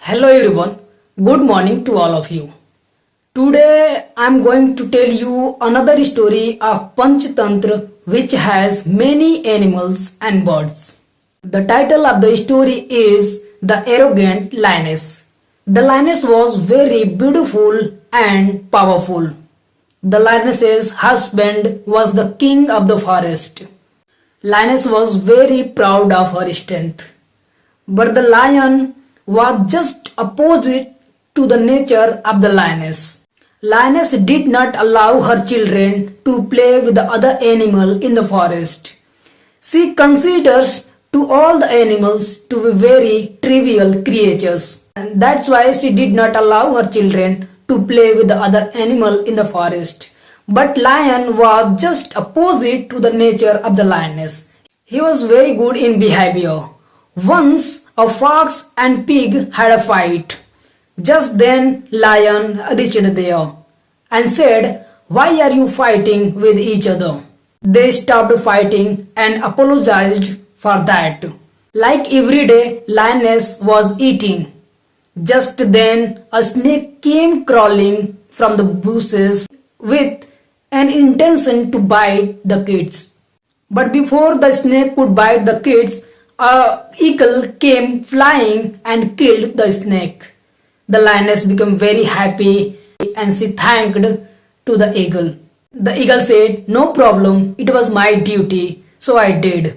Hello everyone, good morning to all of you. Today I am going to tell you another story of Panchtantra which has many animals and birds. The title of the story is The Arrogant Lioness. The lioness was very beautiful and powerful. The lioness's husband was the king of the forest. Lioness was very proud of her strength. But the lion was just opposite to the nature of the lioness. Lioness did not allow her children to play with the other animal in the forest. She considers to all the animals to be very trivial creatures. And that's why she did not allow her children to play with the other animal in the forest. But lion was just opposite to the nature of the lioness. He was very good in behavior. Once a fox and pig had a fight. Just then lion reached there and said, "Why are you fighting with each other?" They stopped fighting and apologized for that. Like every day, lioness was eating. Just then a snake came crawling from the bushes with an intention to bite the kids. But before the snake could bite the kids, an eagle came flying and killed the snake. The lioness became very happy and she thanked to the eagle. The eagle said, "No problem, it was my duty, so I did."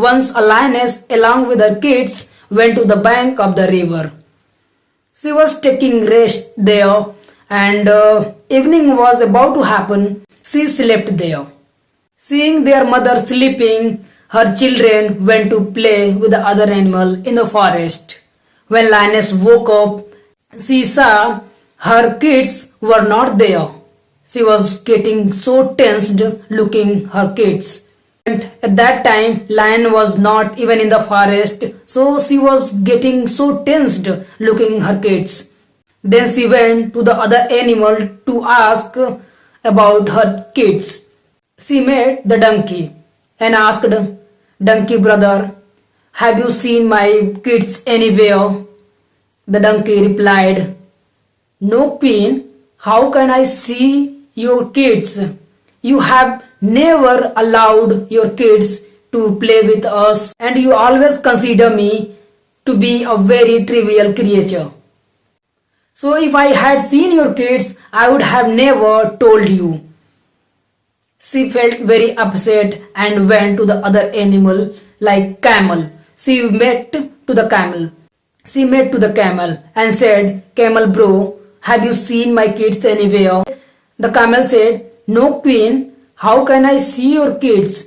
Once a lioness along with her kids went to the bank of the river. She was taking rest there and evening was about to happen. She slept there. Seeing their mother sleeping, her children went to play with the other animal in the forest. When lioness woke up, she saw her kids were not there. She was getting so tensed looking her kids. And at that time, lion was not even in the forest, so she was getting so tensed looking her kids. Then she went to the other animal to ask about her kids. She met the donkey and asked, "Donkey brother, have you seen my kids anywhere?" The donkey replied, "No queen, how can I see your kids? You have never allowed your kids to play with us and you always consider me to be a very trivial creature. So if I had seen your kids, I would have never told you." She felt very upset and went to the other animal like camel. She met to the camel. She met to the camel and said, "Camel bro, have you seen my kids anywhere?" The camel said, "No queen, how can I see your kids?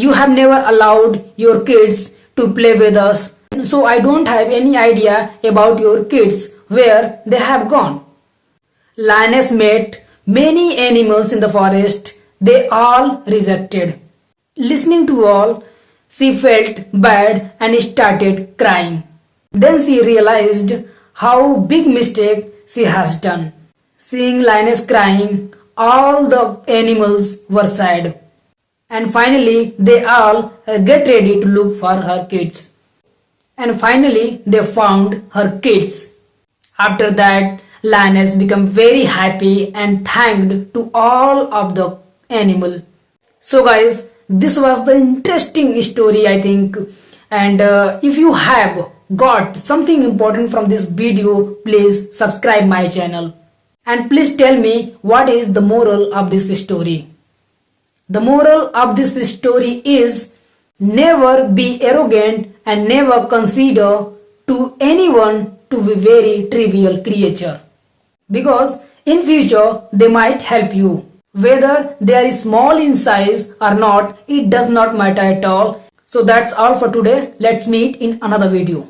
You have never allowed your kids to play with us, so I don't have any idea about your kids, where they have gone." Lioness met many animals in the forest. They all rejected. Listening to all, she felt bad and started crying. Then she realized how big mistake she has done. Seeing lioness crying, all the animals were sad. And finally, they all get ready to look for her kids. And finally, they found her kids. After that, lioness became very happy and thanked to all of the animal. So guys, this was the interesting story I think. And if you have got something important from this video, please subscribe my channel. And please tell me what is the moral of this story. The moral of this story is never be arrogant and never consider to anyone to be very trivial creature. Because in future they might help you. Whether they are small in size or not, it does not matter at all. So that's all for today. Let's meet in another video.